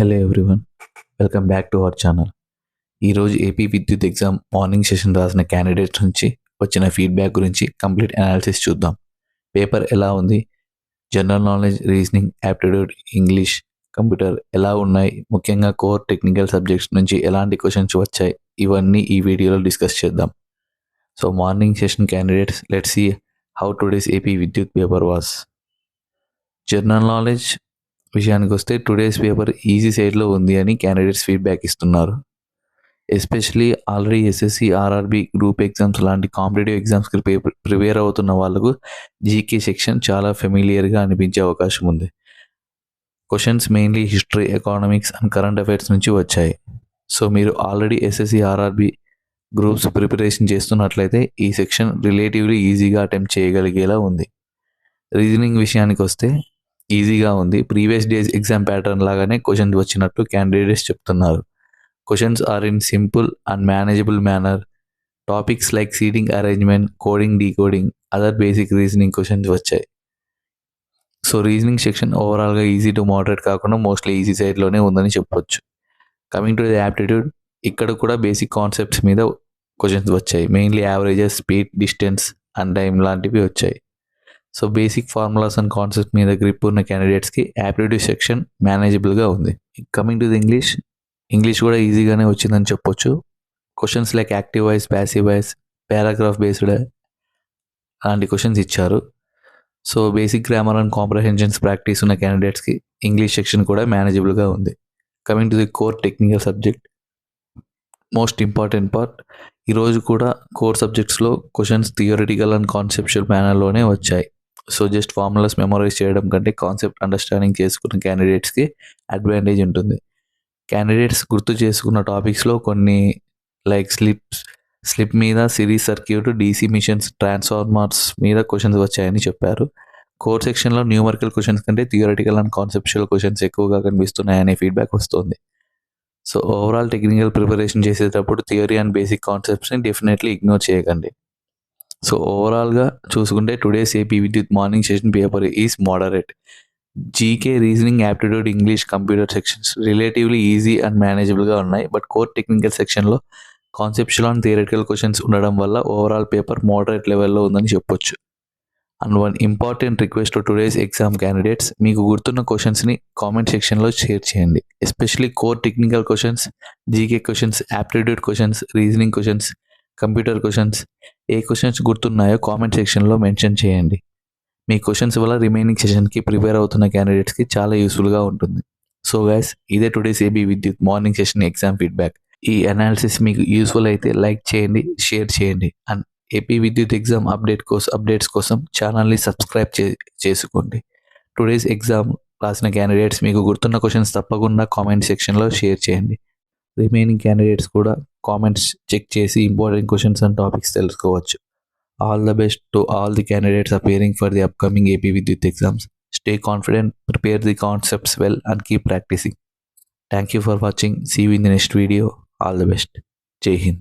Hello everyone, welcome back to our channel. ఈరోజు AP విద్యుత్ exam morning session రాసిన candidates నుంచి వచ్చిన ఫీడ్బ్యాక్ గురించి కంప్లీట్ అనాలిసిస్ చూద్దాం. పేపర్ ఎలా ఉంది, general knowledge, reasoning, aptitude, English, computer ఎలా ఉన్నాయి, ముఖ్యంగా కోర్ టెక్నికల్ సబ్జెక్ట్స్ నుంచి ఎలాంటి క్వశ్చన్స్ వచ్చాయి, ఇవన్నీ ఈ వీడియోలో డిస్కస్ చేద్దాం. So morning session candidates, let's see how today's AP Vidyut paper was. General knowledge విషయానికి వస్తే టుడేస్ పేపర్ ఈజీ సైడ్లో ఉంది అని క్యాండిడేట్స్ ఫీడ్బ్యాక్ ఇస్తున్నారు. Especially already SSC, RRB, group exams లాంటి కాంపిటేటివ్ ఎగ్జామ్స్కి ప్రిపేర్ అవుతున్న వాళ్ళకు జీకే సెక్షన్ చాలా ఫెమిలియర్గా అనిపించే అవకాశం ఉంది. Questions mainly history, economics and current affairs నుంచి వచ్చాయి. సో మీరు already SSC, RRB groups preparation చేస్తున్నట్లయితే ఈ సెక్షన్ రిలేటివ్లీ ఈజీగా అటెంప్ట్ చేయగలిగేలా ఉంది. రీజనింగ్ విషయానికి వస్తే ఈజీగా ఉంది. ప్రీవియస్ డేస్ ఎగ్జామ్ ప్యాటర్న్ లాగానే క్వశ్చన్స్ వచ్చినట్టు క్యాండిడేట్స్ చెప్తున్నారు. Questions are in simple and manageable manner. Topics like seating arrangement, coding, decoding, other basic reasoning questions వచ్చాయి. సో రీజనింగ్ సెక్షన్ ఓవరాల్గా ఈజీ టు మోడరేట్ కాకుండా మోస్ట్లీ ఈజీ సైడ్లోనే ఉందని చెప్పొచ్చు. Coming to the aptitude, ఇక్కడ కూడా బేసిక్ కాన్సెప్ట్స్ మీద questions వచ్చాయి. Mainly averages, speed, distance and time లాంటివి వచ్చాయి. So basic formulas and concept మీద గ్రిప్ ఉన్న క్యాండిడేట్స్కి యాప్టిట్యూడ్ సెక్షన్ మేనేజబుల్గా ఉంది. కమింగ్ టు ది ఇంగ్లీష్ కూడా ఈజీగానే వచ్చిందని చెప్పొచ్చు. Questions like active voice, passive voice, paragraph based అలాంటి క్వశ్చన్స్ ఇచ్చారు. So basic grammar and comprehensions practice ఉన్న క్యాండిడేట్స్కి ఇంగ్లీష్ సెక్షన్ కూడా మేనేజబుల్గా ఉంది. Coming to the core technical subject, most important part, ఈరోజు కూడా కోర్ సబ్జెక్ట్స్లో క్వశ్చన్స్ థియరిటికల్ అండ్ కాన్సెప్చువల్ మేనర్లోనే వచ్చాయి. సో జస్ట్ ఫార్ములాస్ మెమరైజ్ చేయడం కంటే కాన్సెప్ట్ అండర్స్టాండింగ్ చేసుకున్న క్యాండిడేట్స్కి అడ్వాంటేజ్ ఉంటుంది. క్యాండిడేట్స్ గుర్తు చేసుకున్న టాపిక్స్లో కొన్ని లైక్ స్లిప్ మీద, series circuit, DC machines, transformers మీద క్వశ్చన్స్ వచ్చాయని చెప్పారు. కోర్ సెక్షన్లో న్యూమరికల్ క్వశ్చన్స్ కంటే థియరిటికల్ అండ్ కాన్సెప్చువల్ క్వశ్చన్స్ ఎక్కువగా కనిపిస్తున్నాయనే ఫీడ్బ్యాక్ వస్తుంది. సో ఓవరాల్ టెక్నికల్ ప్రిపరేషన్ చేసేటప్పుడు థియరీ అండ్ బేసిక్ కాన్సెప్ట్స్ని డెఫినెట్లీ ఇగ్నోర్ చేయకండి. సో ఓవరాల్గా చూసుకుంటే today's AP Vidyut morning session paper is moderate. GK, reasoning, aptitude, English, computer sections relatively easy and మేనేజబుల్గా ఉన్నాయి. బట్ కోర్ టెక్నికల్ సెక్షన్లో కాన్సెప్చువల్ అండ్ థియరిటికల్ క్వశ్చన్స్ ఉండడం వల్ల ఓవరాల్ పేపర్ మోడరేట్ లెవెల్లో ఉందని చెప్పొచ్చు. And one important request to today's exam candidates, మీకు గుర్తున్న క్వశ్చన్స్ని కామెంట్ సెక్షన్లో షేర్ చేయండి. Especially core technical questions, GK questions, aptitude questions, reasoning questions, computer questions, ఏ క్వశ్చన్స్ గుర్తున్నాయో కామెంట్ సెక్షన్లో మెన్షన్ చేయండి. మీ క్వశ్చన్స్ వల్ల రిమైనింగ్ సెషన్కి ప్రిపేర్ అవుతున్న క్యాండిడేట్స్కి చాలా యూస్ఫుల్గా ఉంటుంది. సో గైస్, ఇదే today's AP Vidyut morning session exam feedback. ఈ అనాలిసిస్ మీకు యూస్ఫుల్ అయితే లైక్ చేయండి, షేర్ చేయండి. అండ్ ఏపీ విద్యుత్ ఎగ్జామ్ అప్డేట్స్ కోసం ఛానల్ని సబ్స్క్రైబ్ చేసుకోండి. టుడేస్ ఎగ్జామ్ రాసిన క్యాండిడేట్స్ మీకు గుర్తున్న క్వశ్చన్స్ తప్పకుండా కామెంట్ సెక్షన్లో షేర్ చేయండి. రిమైనింగ్ క్యాండిడేట్స్ కూడా కామెంట్స్ చెక్ చేసి ఇంపార్టెంట్ క్వశ్చన్స్ అండ్ టాపిక్స్ తెలుసుకోవచ్చు. All the best to all the candidates appearing for the upcoming AP Vidyut exams. Stay confident, prepare the concepts well and keep practicing. Thank you for watching. See you in the next video. All the best. Jai Hind.